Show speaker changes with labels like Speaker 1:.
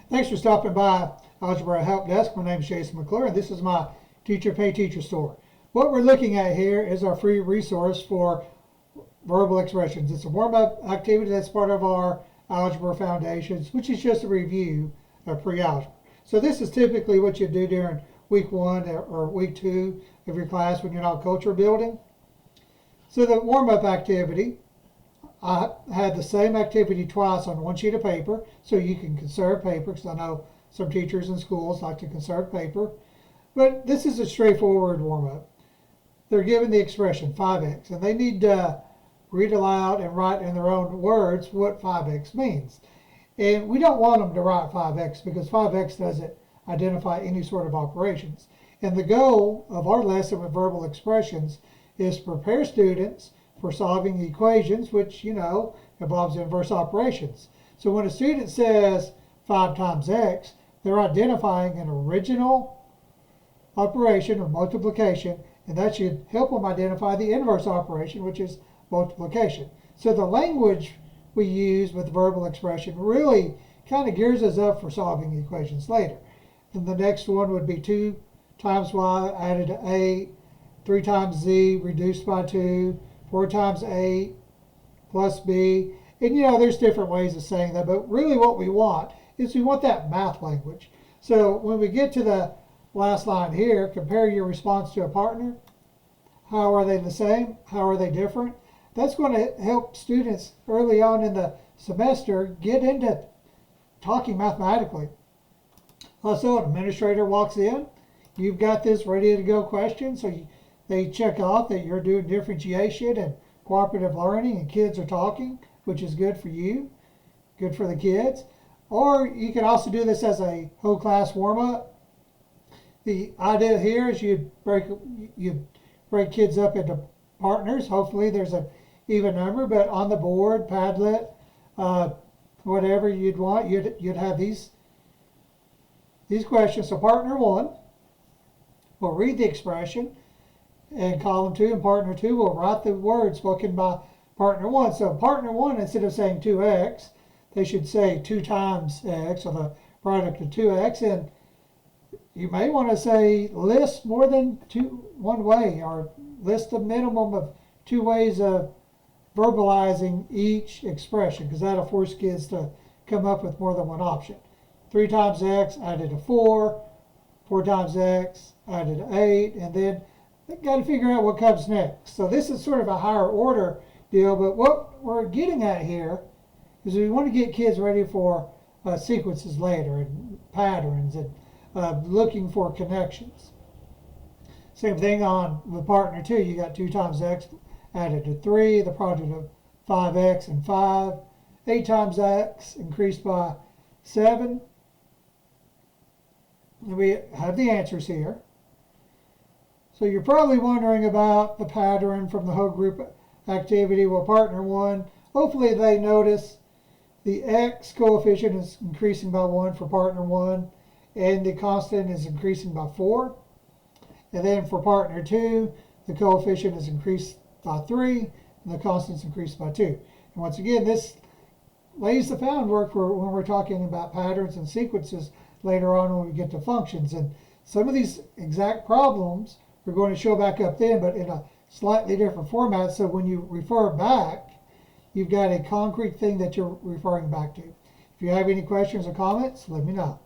Speaker 1: Thanks for stopping by Algebra Help Desk. My name is Jason McClure, and this is my Teacher Pay Teacher store. What we're looking at here is our free resource for verbal expressions. It's a warm-up activity that's part of our Algebra Foundations, which is just a review of pre-algebra. So this is typically what you do during week 1 or week 2 of your class when you're not culture building. So the warm-up activity, I had the same activity twice on one sheet of paper, so you can conserve paper, because I know some teachers in schools like to conserve paper. But this is a straightforward warm-up. They're given the expression 5x, and they need to read aloud and write in their own words what 5x means. And we don't want them to write 5x because 5x doesn't identify any sort of operations. And the goal of our lesson with verbal expressions is to prepare students for solving equations, which, involves inverse operations. So when a student says 5 times x, they're identifying an original operation of multiplication, and that should help them identify the inverse operation, which is multiplication. So the language we use with verbal expression really kind of gears us up for solving equations later. Then the next one would be 2 times y added to 8, 3 times z reduced by 2, 4 times 8 plus b. And there's different ways of saying that, but really what we want is we want that math language. So when we get to the last line here, compare your response to a partner. How are they the same? How are they different? That's going to help students early on in the semester get into talking mathematically. Also, an administrator walks in. You've got this ready to go question, so they check off that you're doing differentiation and cooperative learning and kids are talking, which is good for you, good for the kids. Or you can also do this as a whole class warm-up. The idea here is you break kids up into partners. Hopefully there's an even number, but on the board, Padlet, whatever you'd want, you'd have these questions. So partner 1 will read the expression, and column 2 and partner 2 will write the words spoken by partner 1. So partner 1, instead of saying 2x, they should say 2 times x, or the product of 2x. And you may want to say list more than one way, or list a minimum of 2 ways of verbalizing each expression, because that'll force kids to come up with more than one option. 3 times x added to 4, 4 times x added to 8, and then they've got to figure out what comes next. So this is sort of a higher order deal, but what we're getting at here is we want to get kids ready for sequences later, and patterns, and looking for connections. Same thing on with partner 2. You got 2 times x added to 3, the product of 5x and 5. 8 times x increased by 7. And we have the answers here. So you're probably wondering about the pattern from the whole group activity. Well, partner 1, hopefully they notice the x coefficient is increasing by 1 for partner 1, and the constant is increasing by 4. And then for partner 2, the coefficient is increased by 3, and the constant is increased by 2. And once again, this lays the groundwork for when we're talking about patterns and sequences later on when we get to functions. And some of these exact problems are going to show back up then, but in a slightly different format. So when you refer back, you've got a concrete thing that you're referring back to. If you have any questions or comments, let me know.